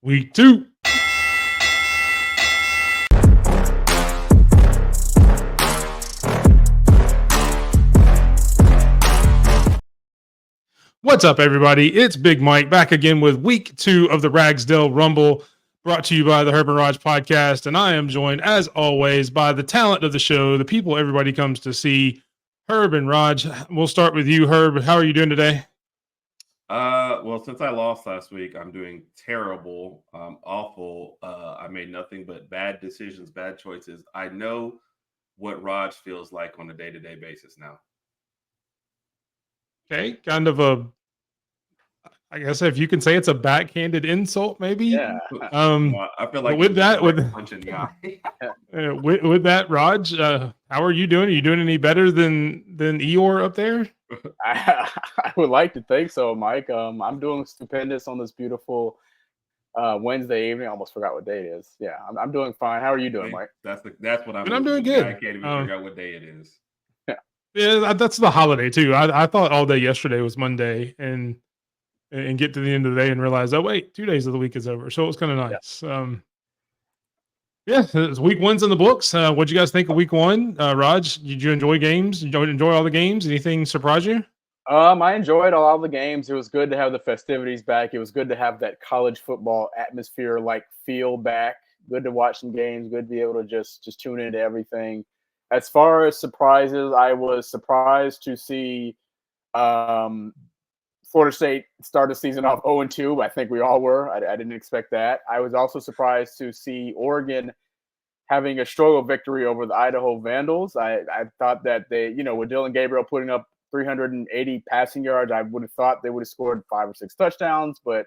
Week 2. What's up, everybody? It's Big Mike back again with week 2 of the Ragsdale Rumble, brought to you by the Herb and Raj podcast. And I am joined, as always, by the talent of the show, the people everybody comes to see, Herb and Raj. We'll start with you, Herb. How are you doing today? Well, since I lost last week, I'm doing terrible, awful. I made nothing but bad decisions, bad choices. I know what Raj feels like on a day-to-day basis now. Okay, kind of I guess if you can say it's a backhanded insult, maybe. Yeah. I feel like with that, with punching guy. with that, Raj, how are you doing? Are you doing any better than Eeyore up there? I would like to think so, Mike. I'm doing stupendous on this beautiful Wednesday evening. I almost forgot what day it is. Yeah, I'm doing fine. How are you doing, Mike? That's what I'm doing good. I can't even figure out what day it is. Yeah, that's the holiday too. I thought all day yesterday was Monday, and get to the end of the day and realize, oh wait, 2 days of the week is over. So it was kind of nice. Yeah, it's week 1's in the books. What'd you guys think of week 1? Raj, did you enjoy games? Did you enjoy all the games? Anything surprise you? I enjoyed all the games. It was good to have the festivities back. It was good to have that college football atmosphere, like feel back. Good to watch some games. Good to be able to just tune into everything. As far as surprises, I was surprised to see Florida State start the season off 0-2. I think we all were. I didn't expect that. I was also surprised to see Oregon having a struggle victory over the Idaho Vandals. I thought that they, with Dylan Gabriel putting up 380 passing yards, I would have thought they would have scored 5 or 6 touchdowns, but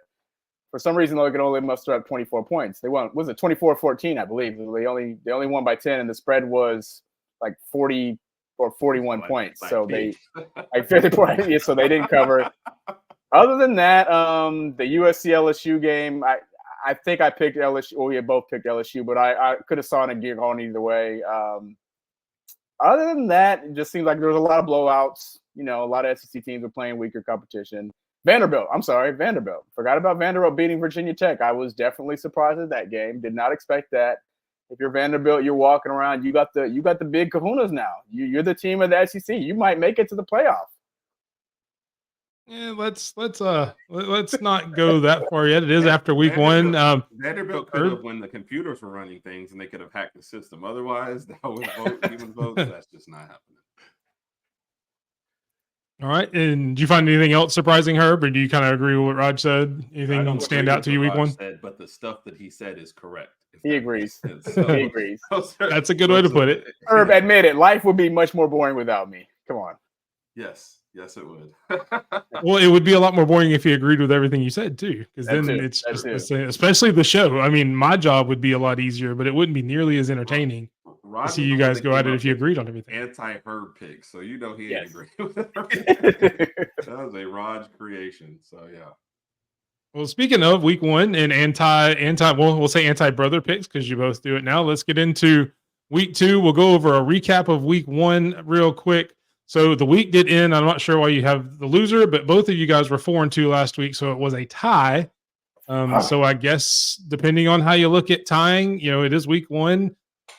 for some reason they could only muster up 24 points. They won, was it 24-14, I believe. They only won by 10, and the spread was like 40 or 41 points. So they so they didn't cover. Other than that, the USC LSU game, I think I picked LSU. Well, we had both picked LSU, but I could have saw it going either way. Other than that, it just seems like there was a lot of blowouts. A lot of SEC teams were playing weaker competition. Vanderbilt. Forgot about Vanderbilt beating Virginia Tech. I was definitely surprised at that game. Did not expect that. If you're Vanderbilt, you're walking around. You got the big kahunas now. You're the team of the SEC. You might make it to the playoff. Yeah, let's not go that far yet. It is after week 1. Vanderbilt could have, when the computers were running things, and they could have hacked the system. Otherwise, that was even votes. That's just not happening. All right. And do you find anything else surprising, Herb, or do you kind of agree with what Raj said? Anything stand out to you week 1? But the stuff that he said is correct. He agrees. He agrees. That's a good way to put it. Herb, admit it. Life would be much more boring without me. Come on. Yes, it would. Well, it would be a lot more boring if he agreed with everything you said too, because then it's just the same, especially the show. I mean, my job would be a lot easier, but it wouldn't be nearly as entertaining to see you guys go at it if you agreed on everything. Anti-Herb pick, so he didn't agree with it. That was a Raj creation. So yeah. Well, speaking of week 1 and we'll say anti-brother picks because you both do it now. Let's get into week 2. We'll go over a recap of week 1 real quick. So the week did end. I'm not sure why you have the loser, but both of you guys were 4-2 last week, so it was a tie. So I guess depending on how you look at tying, it is week 1.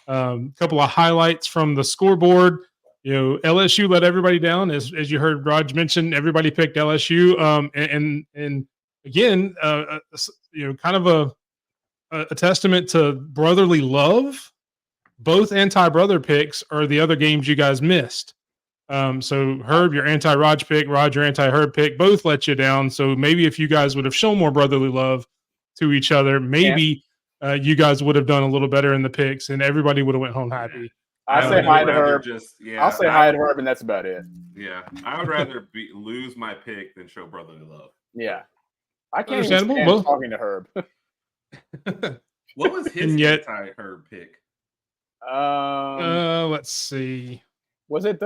A couple of highlights from the scoreboard. LSU let everybody down, as you heard Raj mention. Everybody picked LSU, and again, kind of a testament to brotherly love. Both anti-brother picks are the other games you guys missed. So Herb, your anti-Raj pick, Raj, your anti-Herb pick, both let you down. So maybe if you guys would have shown more brotherly love to each other, maybe you guys would have done a little better in the picks, and everybody would have went home happy. I say hi to Herb. I'll say hi to Herb, and that's about it. Yeah, I would rather lose my pick than show brotherly love. Yeah, I can't even stand talking to Herb. What was his anti-Herb pick? Let's see. Was it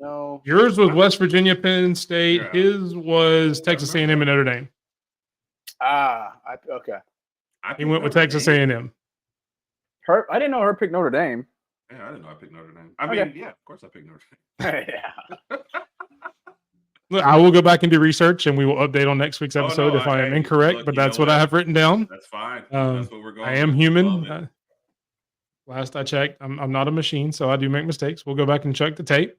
no? Yours was West Virginia, Penn State. Yeah. His was Texas A&M and Notre Dame. Okay. He went with Texas A&M. I didn't know Herb picked Notre Dame. Yeah, I didn't know I picked Notre Dame. I mean, yeah, of course I picked Notre Dame. Yeah. I will go back and do research, and we will update on next week's Oh, episode no, if I am hey, incorrect. look, But you know that's what I what? have written down. That's fine. Um, That's what we're going I am with. human. Love it. Last I checked, I'm not a machine, so I do make mistakes. We'll go back and check the tape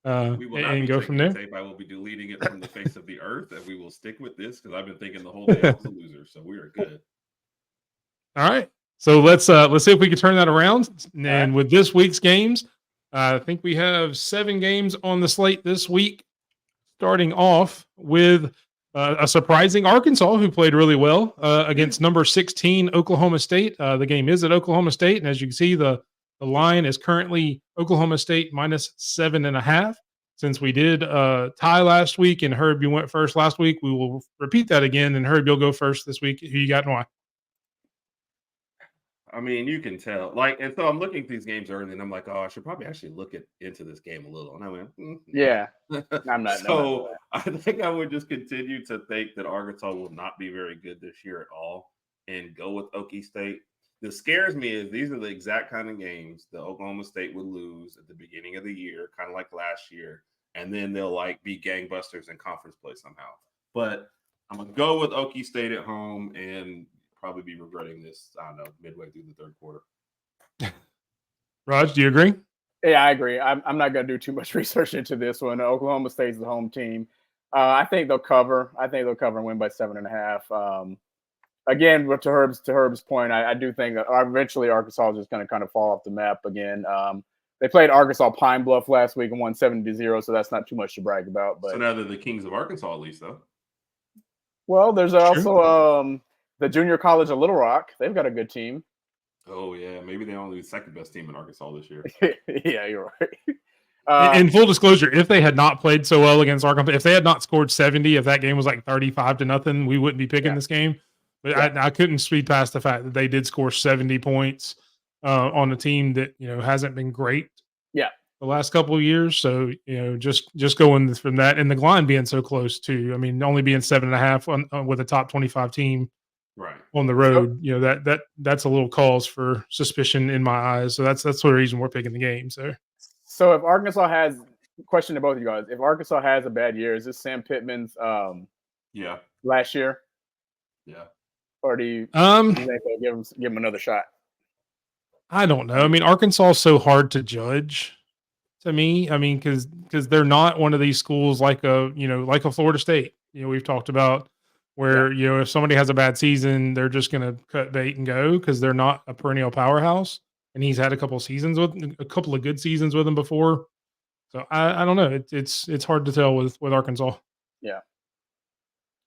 We will not and be go checking from the there. tape. I will be deleting it from the face of the earth, and we will stick with this because I've been thinking the whole day I was a loser. So we are good. All right. So let's see if we can turn that around. And right. with this week's games, I think we have 7 games on the slate this week. Starting off with a surprising Arkansas who played really well against number 16 Oklahoma State. The game is at Oklahoma State, and as you can see, the line is currently Oklahoma State minus 7.5. Since we did tie last week, and Herb, you went first last week, we will repeat that again. And Herb, you'll go first this week. Who you got and why? I mean, you can tell. Like, and so I'm looking at these games early, and I'm like, oh, I should probably actually look into this game a little. And I went, Yeah, I'm not. So I think I would just continue to think that Arkansas will not be very good this year at all, and go with Okie State. That scares me is these are the exact kind of games that Oklahoma State would lose at the beginning of the year, kind of like last year, and then they'll like be gangbusters in conference play somehow. But I'm gonna go with Okie State at home and probably be regretting this, I don't know, midway through the third quarter. Raj, do you agree? Yeah, I agree. I'm not going to do too much research into this one. Oklahoma State's the home team. I think they'll cover. I think they'll cover and win by 7.5. Again, to Herb's point, I do think that eventually Arkansas is just going to kind of fall off the map again. They played Arkansas Pine Bluff last week and won 7-0, so that's not too much to brag about. But so now they're the Kings of Arkansas, at least, though. well, there's also the Junior College of Little Rock. They've got a good team. Oh yeah, maybe they're only the second best team in Arkansas this year. Yeah, you're right. In full disclosure, if they had not played so well against Arkansas, if they had not scored 70, if that game was like 35-0, we wouldn't be picking this game. But I couldn't speed past the fact that they did score 70 points on a team that hasn't been great. Yeah, the last couple of years. So just going from that, and the line being so close too. I mean, only being 7.5 with a top 25 team. Right on the road, that's a little cause for suspicion in my eyes. So that's the reason we're picking the game. So if Arkansas has question to both of you guys, if Arkansas has a bad year, is this Sam Pittman's last year? Yeah. Or do you think they'll give him another shot? I don't know. I mean, Arkansas is so hard to judge to me. I mean, because they're not one of these schools like a Florida State. We've talked about where if somebody has a bad season, they're just going to cut bait and go because they're not a perennial powerhouse. And he's had a couple of good seasons with him before. So I don't know. It's hard to tell with Arkansas. Yeah.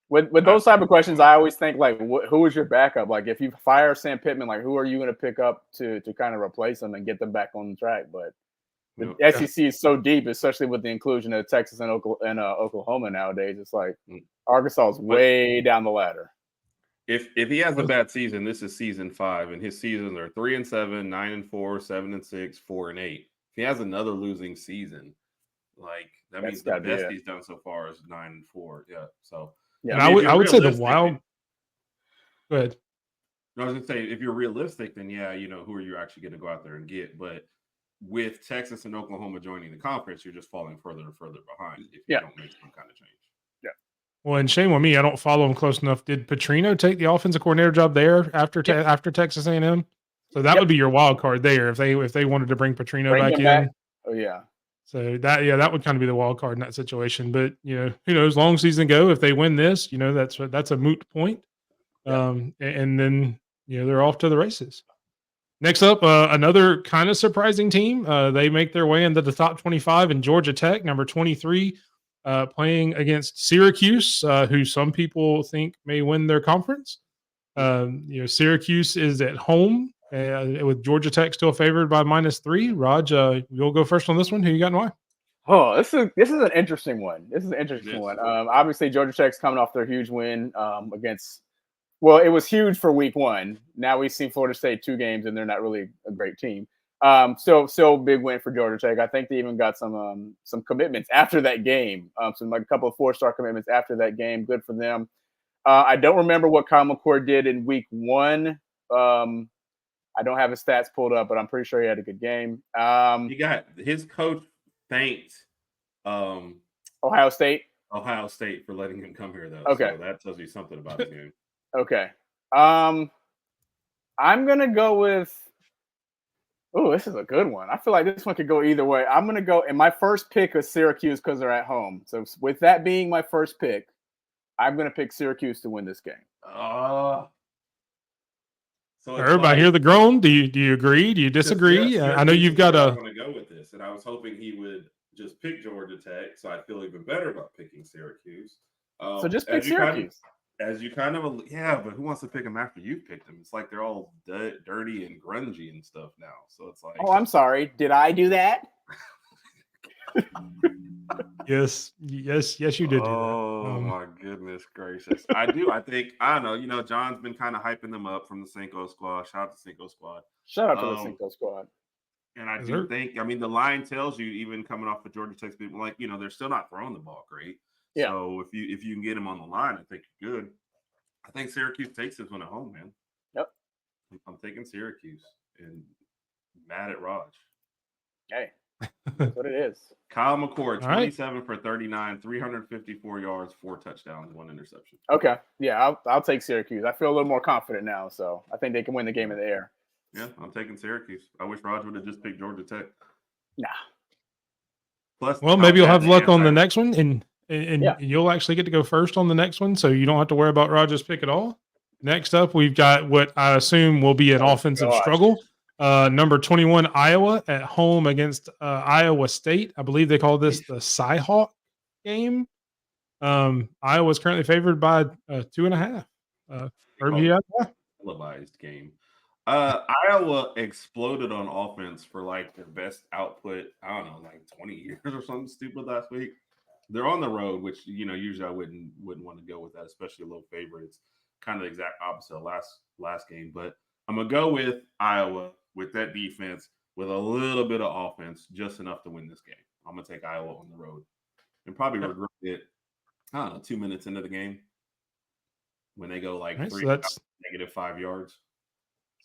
With those type of questions, I always think like, who is your backup? Like, if you fire Sam Pittman, like, who are you going to pick up to kind of replace them and get them back on the track? But the SEC is so deep, especially with the inclusion of Texas and Oklahoma nowadays. It's like Arkansas is way down the ladder. If he has a bad season, this is season 5, and his seasons are 3-7, 9-4, 7-6, 4-8. If he has another losing season, like that means the best he's done so far is 9-4. Yeah. So yeah, I would say the wild. Go ahead. I was gonna say, if you're realistic, then who are you actually going to go out there and get? But with Texas and Oklahoma joining the conference, you're just falling further and further behind if you don't make some kind of change. Yeah. Well, and shame on me, I don't follow him close enough. Did Petrino take the offensive coordinator job there after Texas A&M? So that would be your wild card there if they wanted to bring Petrino back in. Oh yeah. So that would kind of be the wild card in that situation. But who knows? Long season go. If they win this, that's a moot point. And then they're off to the races. Next up, another kind of surprising team. They make their way into the top 25 in Georgia Tech, number 23, playing against Syracuse, who some people think may win their conference. Syracuse is at home with Georgia Tech still favored by -3. Raj, you'll go first on this one. Who you got and why? Oh, this is an interesting one. Obviously, Georgia Tech's coming off their huge win against. Well, it was huge for week 1. Now we've seen Florida State 2 games, and they're not really a great team. Still big win for Georgia Tech. I think they even got some commitments after that game. Some like a couple of 4-star commitments after that game. Good for them. I don't remember what Kyle McCord did in week 1. I don't have his stats pulled up, but I'm pretty sure he had a good game. He got his coach thanked Ohio State. Ohio State for letting him come here, though. Okay. So that tells you something about his game. Okay. I'm gonna go with. Oh, this is a good one. I feel like this one could go either way. I'm gonna go, and my first pick is Syracuse because they're at home. So with that being my first pick, I'm gonna pick Syracuse to win this game. So it's Everybody hear the groan? Do you agree? Do you disagree? Yeah, I know you've got I a. want to go with this, and I was hoping he would just pick Georgia Tech, so I feel even better about picking Syracuse. So just pick Syracuse. But who wants to pick them after you've picked them? It's like they're all dirty and grungy and stuff now. So it's like, oh, I'm sorry. Did I do that? Yes, you did. Oh my goodness gracious! I do. I think I don't know. John's been kind of hyping them up from the Cinco Squad. Shout out to Cinco Squad. Shout out to the Cinco Squad. And I do think, I mean, the line tells you, even coming off of Georgia Tech, people like, they're still not throwing the ball great. Yeah. So if you can get them on the line, I think you're good. I think Syracuse takes this one at home, man. Yep. I'm taking Syracuse and mad at Raj. Hey, that's what it is. Kyle McCord, 27 for 39, 354 yards, 4 touchdowns, 1 interception. Okay. Yeah, I'll take Syracuse. I feel a little more confident now, so I think they can win the game in the air. Yeah, I'm taking Syracuse. I wish Raj would have just picked Georgia Tech. Nah. Plus, well, maybe you'll have luck on the next one, and you'll actually get to go first on the next one, so you don't have to worry about Raj's pick at all. Next up, we've got what I assume will be an offensive struggle. Number 21, Iowa at home against Iowa State. I believe they call this the Cyhawk game. Iowa is currently favored by 2.5. Televised game. Iowa exploded on offense for like their best output. I don't know, like 20 years or something stupid last week. They're on the road, which usually I wouldn't want to go with that, especially a low favorite. It's kind of the exact opposite of last game. But I'm gonna go with Iowa with that defense with a little bit of offense, just enough to win this game. I'm gonna take Iowa on the road and probably regret it. I don't know, 2 minutes into the game when they go like -5 yards.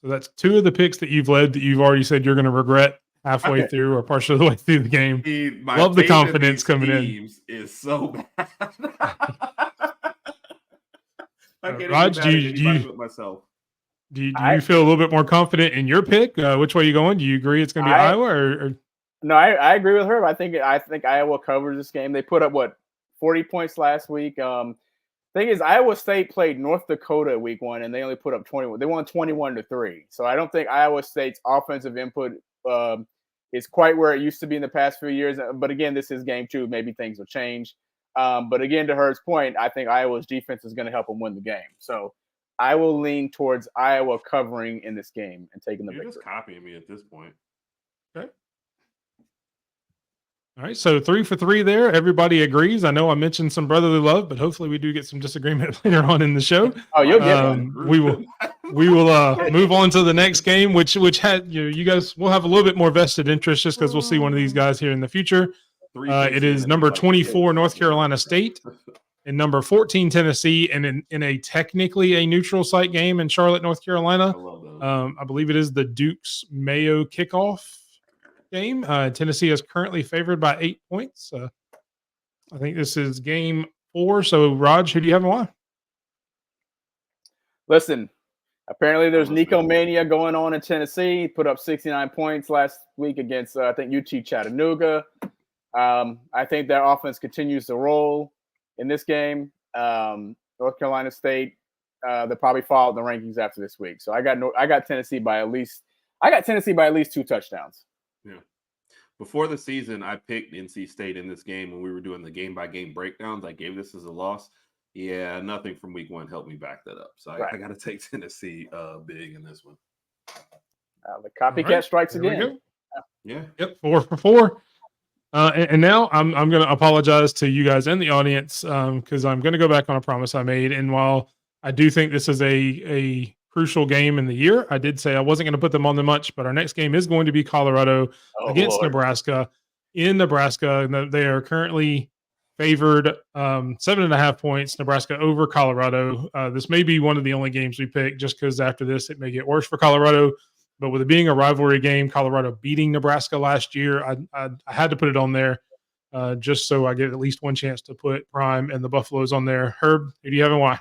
So that's 2 of the picks that you've led that you've already said you're going to regret halfway through or partially the way through the game. Love the confidence coming in. Is so bad. I can't Raj, do you myself. Do you feel a little bit more confident in your pick? Which way are you going? Do you agree it's going to be Iowa or? No, I agree with her. I think Iowa covers this game. They put up 40 points last week. Thing is, Iowa State played North Dakota week 1, and they only put up 21. They won 21-3. So I don't think Iowa State's offensive input is quite where it used to be in the past few years. But again, this is game 2. Maybe things will change. But again, to Herd's point, I think Iowa's defense is going to help them win the game. So I will lean towards Iowa covering in this game and taking the victory. You're just copying me at this point. Okay. All right, so 3 for 3 there. Everybody agrees. I know I mentioned some brotherly love, but hopefully we do get some disagreement later on in the show. Oh, you'll get one. We will move on to the next game, which had you guys will have a little bit more vested interest just because we'll see one of these guys here in the future. It is number 24 North Carolina State and number 14 Tennessee, and in a technically a neutral site game in Charlotte, North Carolina. I believe it is the Duke's Mayo kickoff game. Tennessee is currently favored by 8 points. I think this is game 4. So, Raj, who do you have and why? Listen, apparently there's Nico Mania going on in Tennessee. He put up 69 points last week against, I think, UT Chattanooga. I think their offense continues to roll in this game. North Carolina State, they'll probably fall in the rankings after this week. So I got Tennessee by at least 2 touchdowns. Yeah. Before the season, I picked NC State in this game when we were doing the game-by-game breakdowns. I gave this as a loss. Yeah, nothing from week 1 helped me back that up. So I got to take Tennessee big in this one. The copycat strikes again. Yeah. Yep, 4 for 4. And now I'm going to apologize to you guys in the audience because I'm going to go back on a promise I made. And while I do think this is a crucial game in the year, I did say I wasn't going to put them on the much, but our next game is going to be Colorado against Nebraska in Nebraska. And they are currently favored 7.5 points, Nebraska over Colorado. This may be one of the only games we pick just because after this, it may get worse for Colorado. But with it being a rivalry game, Colorado beating Nebraska last year, I had to put it on there. just so I get at least one chance to put Prime and the Buffaloes on there. Herb, who do you have and why?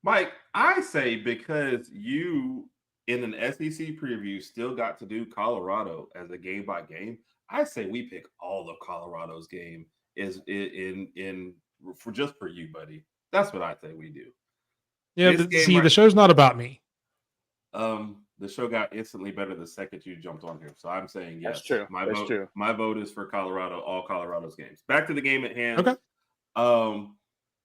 Mike, I say because you in an SEC preview still got to do Colorado as a game by game. I say we pick all of Colorado's game is in for just for you, buddy. That's what I say we do. Yeah, This game see, right- the show's not about me. The show got instantly better the second you jumped on here. So I'm saying yes. That's true. That's true. My vote is for Colorado, all Colorado's games. Back to the game at hand. Okay.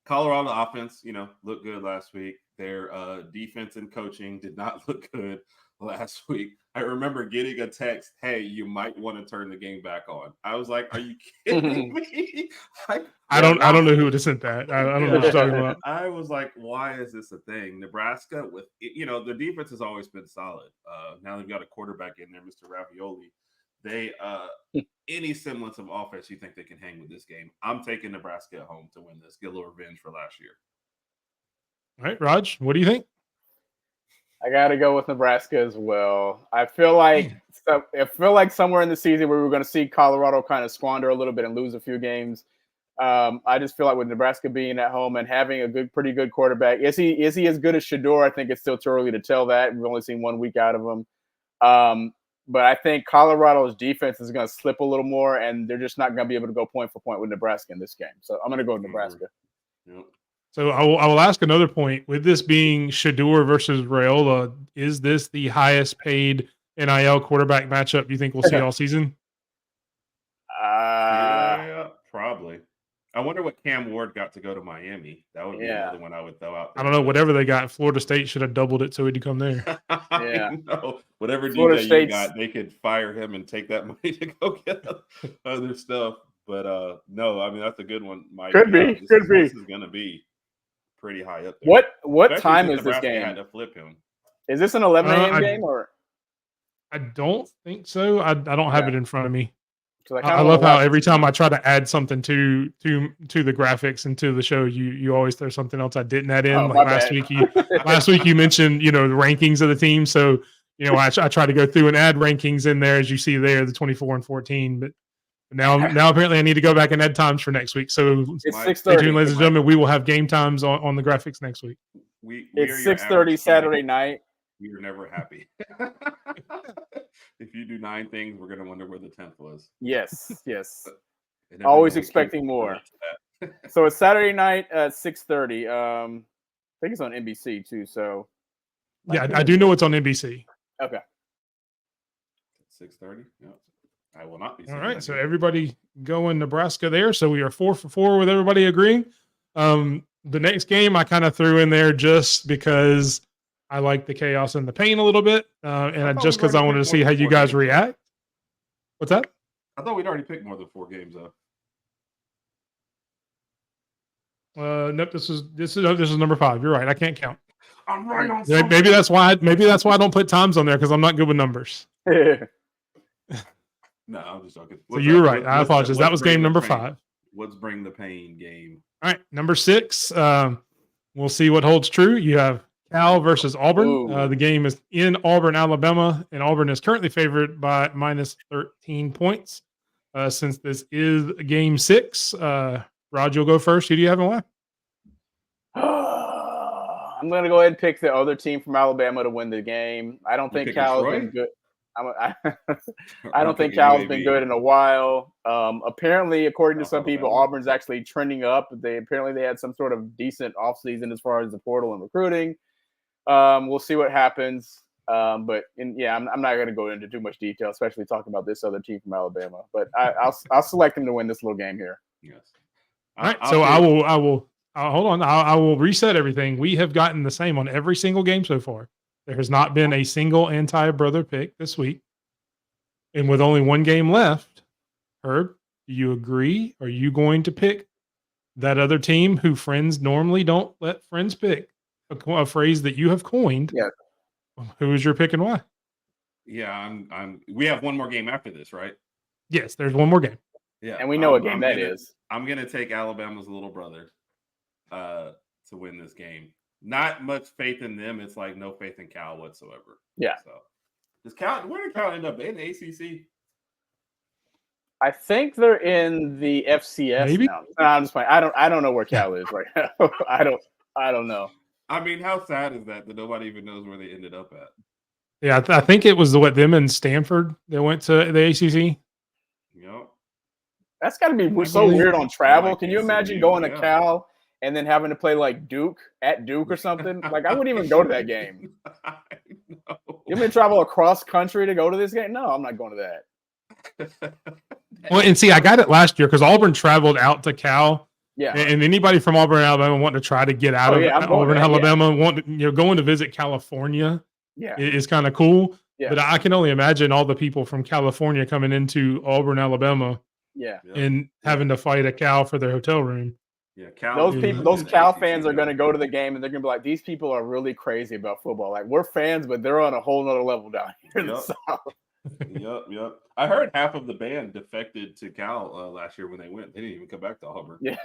Colorado offense, looked good last week. Their defense and coaching did not look good last week. I remember getting a text, "Hey, you might want to turn the game back on." I was like, "Are you kidding me?" I don't know who would have sent that. I don't know what you're talking about. I was like, "Why is this a thing?" Nebraska, with the defense has always been solid. Now they've got a quarterback in there, Mr. Ravioli. They any semblance of offense, you think they can hang with this game? I'm taking Nebraska at home to win this. Get a little revenge for last year. All right, Raj, what do you think? I got to go with Nebraska as well. I feel like somewhere in the season we were going to see Colorado kind of squander a little bit and lose a few games. I just feel like with Nebraska being at home and having a pretty good quarterback, is he as good as Shedeur? I think it's still too early to tell that. We've only seen 1 week out of him. But I think Colorado's defense is going to slip a little more, and they're just not going to be able to go point for point with Nebraska in this game. So I'm going to go with Nebraska. Yep. So I will ask another point. With this being Shedeur versus Raiola, is this the highest paid NIL quarterback matchup you think we'll see all season? Yeah, probably. I wonder what Cam Ward got to go to Miami. That would be another one I would throw out there. I don't know. Whatever they got, Florida State should have doubled it so he'd come there. Yeah. Whatever Florida DJ you got, they could fire him and take that money to go get other stuff. But no, I mean, that's a good one, Mike. Could be. This is going to be pretty high up there. What Especially time since is this Nebraska game? had to flip him. Is this an 11 a.m. game or? I don't think so. I don't have it in front of me. I love how every time I try to add something to the graphics and to the show, you always throw something else I didn't add in. Oh, like last week you mentioned the rankings of the team, so I try to go through and add rankings in there as you see there, the 24 and 14. But now apparently I need to go back and add times for next week. So it's 6:30, stay tuned, ladies and gentlemen. We will have game times on the graphics next week. It's 6:30 Saturday night. We are never happy. If you do 9 things, we're going to wonder where the 10th was. Yes. Always expecting more. So it's Saturday night at 6:30. I think it's on NBC too. So yeah, I do know it's on NBC. Okay. 6:30. Yep. I will not be. All right. So everybody going Nebraska there. So we are 4 for 4 with everybody agreeing. The next game I kind of threw in there just because I like the chaos and the pain a little bit, and just because I wanted to see how you guys react. What's that? I thought we'd already picked more than 4 games, though. Nope. This is number 5. You're right. I can't count. I'm right on. Maybe that's why I don't put times on there because I'm not good with numbers. No, I'm just joking. So you're right. I apologize. That was game number 5. What's bring the pain game? All right, number 6. We'll see what holds true. You have Cal versus Auburn. The game is in Auburn, Alabama, and Auburn is currently favored by minus 13 points. Since this is game 6, Rod, you'll go first. Who do you have and why? I'm going to go ahead and pick the other team from Alabama to win the game. I don't think Cal's been good. I don't think Cal's been good in a while. Apparently, according to some people, Auburn's actually trending up. They had some sort of decent offseason as far as the portal and recruiting. We'll see what happens. I'm not going to go into too much detail, especially talking about this other team from Alabama. But I'll select them to win this little game here. Yes. All right. So I will hold on. I will reset everything. We have gotten the same on every single game so far. There has not been a single anti-brother pick this week. And with only 1 game left, Herb, do you agree? Are you going to pick that other team who friends normally don't let friends pick? A phrase that you have coined. Yeah. Who is your pick and why? Yeah, we have 1 more game after this, right? Yes, there's 1 more game. Yeah. And we know what game that is. I'm going to take Alabama's little brother to win this game. Not much faith in them. It's like no faith in Cal whatsoever. Yeah. So where did Cal end up in the ACC? I think they're in the FCS Maybe? now. No, I'm just playing. I don't know where Cal is right now. I don't know. I mean, how sad is that nobody even knows where they ended up at? Yeah, I think it was them and Stanford that went to the ACC. Yep. That's got to be I so believe- weird on travel. Like Can you imagine SMU, going to yeah. Cal and then having to play like Duke at Duke or something? Like I wouldn't even go to that game. I know. You want me to travel across country to go to this game? No, I'm not going to that. Well, and see, I got it last year because Auburn traveled out to Cal. Yeah. And anybody from Auburn, Alabama, wanting to try to get out Oh, of yeah, I'm going Auburn, there, yeah. Alabama, going to visit California Yeah. is kind of cool. Yeah. But I can only imagine all the people from California coming into Auburn, Alabama, Yeah. Yep. and having to fight a Cal for their hotel room. Yeah, Cal Those is people, in those the Cal ACC fans are now. going to go to the game and they're going to be like, these people are really crazy about football. Like we're fans, but they're on a whole nother level down here in the Yep. South. Yep. I heard half of the band defected to Cal last year when they went. They didn't even come back to Auburn. Yeah.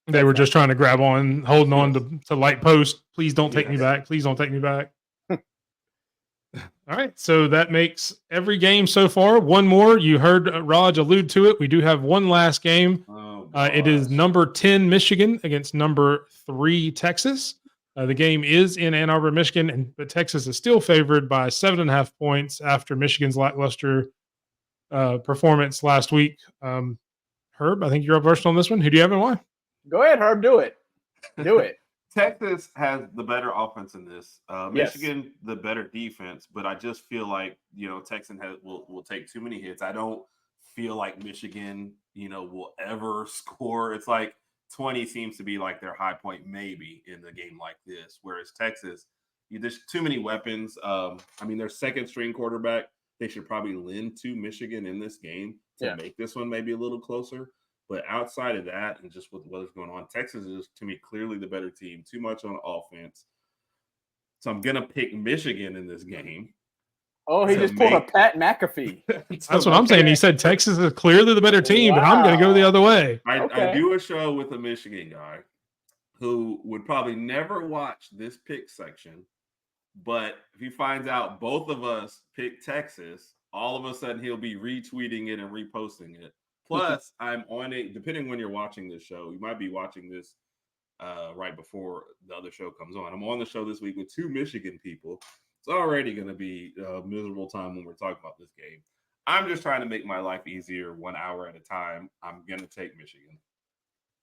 They were just trying to grab on, holding on Yes. to light post. Please don't take me Yes. back. Please don't take me back. All right. So that makes every game so far. One more. You heard Raj allude to it. We do have one last game. Oh, It is gosh. number 10 Michigan against number 3 Texas. The game is in Ann Arbor, Michigan, but Texas is still favored by 7.5 points after Michigan's lackluster performance last week. Herb, I think you're up first on this one. Who do you have and why? Go ahead, Herb. Do it. Do it. Texas has the better offense in this. Yes. Michigan, the better defense, but I just feel like Texan will take too many hits. I don't feel like Michigan, will ever score. It's like 20 seems to be like their high point, maybe in the game like this. Whereas Texas, there's too many weapons. Their second string quarterback, they should probably lend to Michigan in this game to make this one maybe a little closer. But outside of that, and just with what's going on, Texas is, to me, clearly the better team. Too much on offense. So I'm going to pick Michigan in this game. Oh, he To just pulled a make- Pat McAfee. That's what I'm saying. He said Texas is clearly the better team, but I'm going to go the Wow. other way. I Okay. do a show with a Michigan guy who would probably never watch this pick section, but if he finds out both of us pick Texas, all of a sudden he'll be retweeting it and reposting it. Plus, I'm on it, depending when you're watching this show, you might be watching this right before the other show comes on. I'm on the show this week with 2 Michigan people. It's already going to be a miserable time when we're talking about this game. I'm just trying to make my life easier 1 hour at a time. I'm going to take Michigan.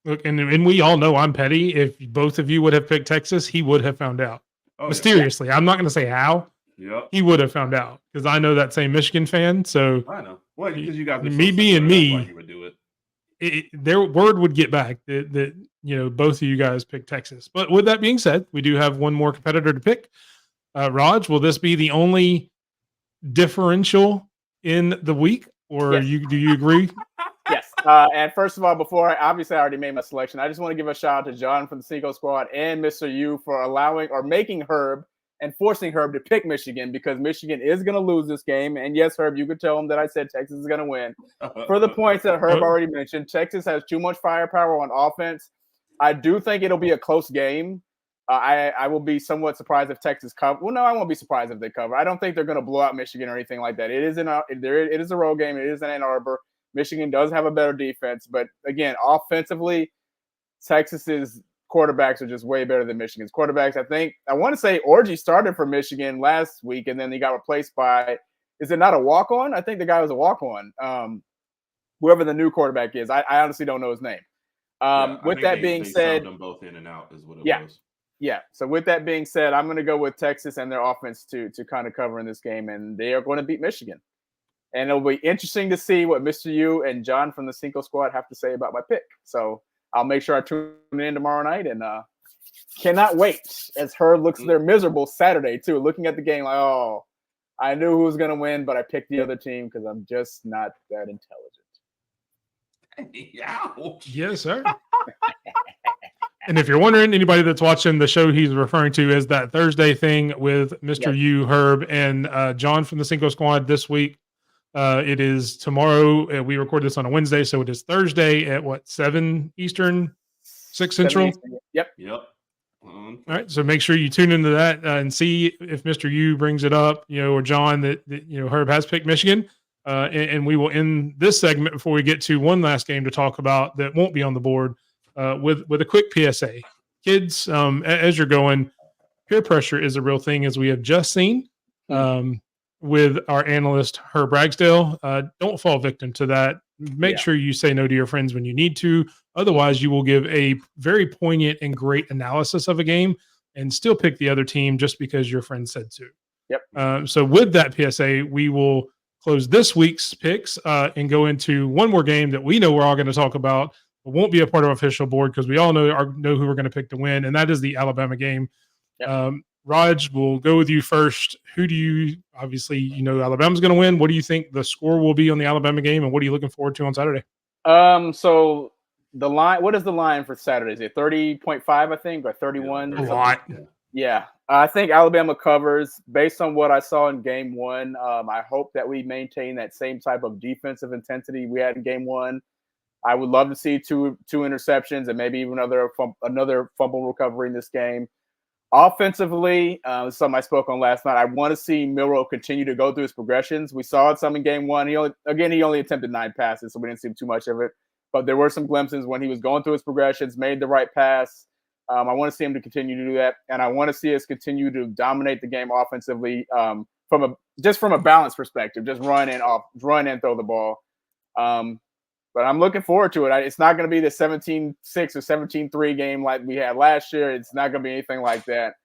Look, and we all know I'm petty. If both of you would have picked Texas, he would have found out. Oh, Mysteriously. I'm not going to say how. Yep. He would have found out because I know that same Michigan fan. So I know. Well, because you guys are Me so being similar, that's why me. he would do it. their word would get back that both of you guys picked Texas. But with that being said, we do have one more competitor to pick. Raj, will this be the only differential in the week, or Yes. do you agree? Yes. And first of all, before I already made my selection, I just want to give a shout out to John from the Cinco Squad and Mr. U for allowing or making Herb and forcing Herb to pick Michigan because Michigan is going to lose this game. And yes, Herb, you could tell him that I said Texas is going to win. For the points that Herb already mentioned, Texas has too much firepower on offense. I do think it'll be a close game. I will be somewhat surprised if Texas cover. Well, no, I won't be surprised if they cover. I don't think they're going to blow out Michigan or anything like that. It is a road game. It is in Ann Arbor. Michigan does have a better defense, but again, offensively, Texas's quarterbacks are just way better than Michigan's quarterbacks. I want to say Orji started for Michigan last week, and then he got replaced by. Is it not a walk-on? I think the guy was a walk-on. Whoever the new quarterback is, I honestly don't know his name. With that being said, subbed them both in and out is what it Yeah. was. yeah. So with that being said, I'm going to go with Texas and their offense to kind of cover in this game, and they are going to beat Michigan. And it'll be interesting to see what Mr. U and John from the Cinco Squad have to say about my pick. So I'll make sure I tune in tomorrow night and cannot wait as Herb looks they're miserable Saturday too, looking at the game like, oh, I knew who was going to win, but I picked the other team because I'm just not that intelligent. Ouch. Yes, sir. And if you're wondering, anybody that's watching the show he's referring to is that Thursday thing with Mr. Yes. U, Herb, and John from the Cinco Squad this week. It is tomorrow. We record this on a Wednesday, so it is Thursday at 7 Eastern, 6 Central. Yep. Yep. All right, so make sure you tune into that and see if Mr. U brings it up, or John that Herb has picked Michigan. and we will end this segment before we get to one last game to talk about that won't be on the board with a quick PSA. Kids, as you're going, peer pressure is a real thing, as we have just seen with our analyst, Herb Ragsdale. Don't fall victim to that. Make sure you say no to your friends when you need to. Otherwise, you will give a very poignant and great analysis of a game and still pick the other team just because your friend said to. Yep. So with that PSA, we will close this week's picks and go into one more game that we know we're all going to talk about, but won't be a part of our official board because we all know who we're going to pick to win, and that is the Alabama game. Yep. Raj, we'll go with you first. Who do you, obviously, Alabama's going to win. What do you think the score will be on the Alabama game, and what are you looking forward to on Saturday? So the line, what is the line for Saturday? Is it 30.5, I think, or 31? A lot. Yeah. I think Alabama covers based on what I saw in game one. I hope that we maintain that same type of defensive intensity we had in game one. I would love to see two interceptions and maybe even another fumble recovery in this game. Offensively, something I spoke on last night. I want to see Milroe continue to go through his progressions. We saw it some in game one. He only attempted 9 passes, so we didn't see too much of it. But there were some glimpses when he was going through his progressions, made the right pass. I want to see him to continue to do that, and I want to see us continue to dominate the game offensively from a balance perspective, just run and throw the ball. But I'm looking forward to it. It's not going to be the 17-6 or 17-3 game like we had last year. It's not going to be anything like that.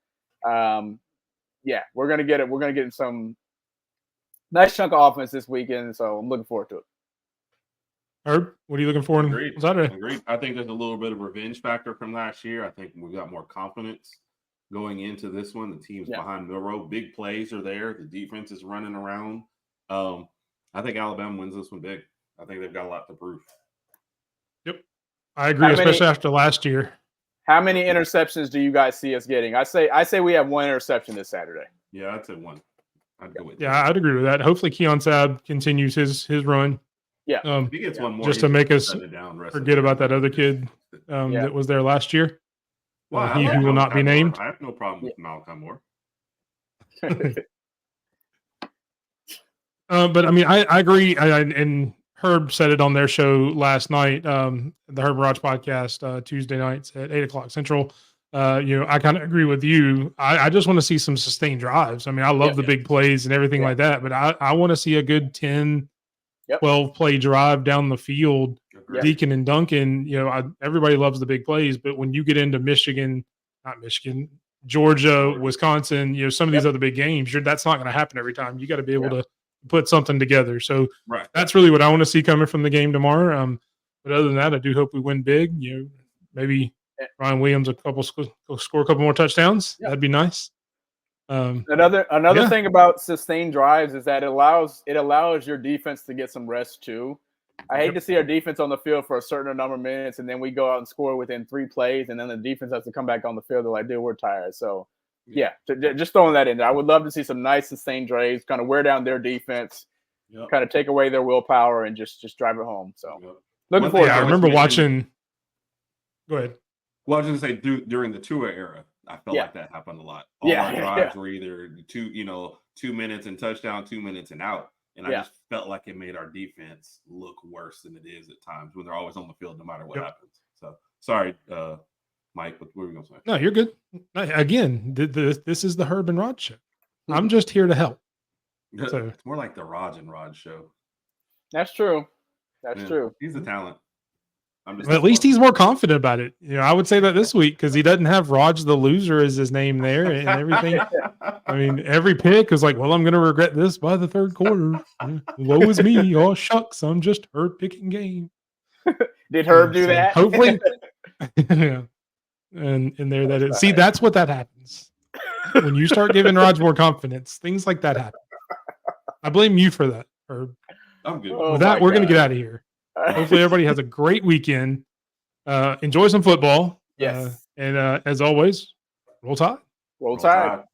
We're going to get it. We're going to get some nice chunk of offense this weekend, so I'm looking forward to it. Herb, what are you looking for on Saturday? Agreed. I think there's a little bit of revenge factor from last year. I think we've got more confidence going into this one. The team's behind Milroe. Big plays are there. The defense is running around. I think Alabama wins this one big. I think they've got a lot to prove. Yep. I agree, especially after last year. How many interceptions do you guys see us getting? I say we have 1 interception this Saturday. Yeah, I'd say 1. I'd go with I'd agree with that. Hopefully Keon Sabb continues his run. Yeah. If he gets one more, just to make us forget about that other kid that was there last year. Well, he will not be named. I have no problem with Malachi Moore. But I mean, I agree. And Herb said it on their show last night, the Herb Raj podcast, Tuesday nights at 8:00 Central. I kind of agree with you. I just want to see some sustained drives. I mean, I love the big plays and everything like that, but I want to see a good 10, 12 play drive down the field. Deacon and Duncan, everybody loves the big plays, but when you get into Georgia, Wisconsin, some of these other big games, that's not going to happen every time. You got to be able to put something together. So that's really what I want to see coming from the game tomorrow. But other than that, I do hope we win big. Maybe Ryan Williams score a couple more touchdowns. That'd be nice. Another thing about sustained drives is that it allows your defense to get some rest too. I hate to see our defense on the field for a certain number of minutes, and then we go out and score within 3 plays, and then the defense has to come back on the field. They're like, dude, we're tired. So, just throwing that in there. I would love to see some nice sustained drives, kind of wear down their defense, kind of take away their willpower, and just drive it home. So, looking forward. I remember watching. Go ahead. Well, I was going to say during the Tua era, I felt like that happened a lot. All our drives were either 2 minutes and touchdown, 2 minutes and out. And I just felt like it made our defense look worse than it is at times when they're always on the field no matter what happens. So, sorry, Mike, what were we going to say? No, you're good. Again, this is the Herb and Rod show. I'm just here to help. So. It's more like the Raj and Rod show. That's true. That's true. He's a talent. At least he's more confident about it. I would say that this week because he doesn't have Raj the loser as his name there and everything. I mean, every pick is like, well, I'm going to regret this by the third quarter. Woe is me. Oh, shucks. I'm just Herb picking game. Did Herb do that? Hopefully. And there that is. See, that's what that happens. When you start giving Raj more confidence, things like that happen. I blame you for that, Herb. I'm good. With that, we're going to get out of here. Hopefully everybody has a great weekend. Enjoy some football. Yes. And as always, roll tide. Roll tide.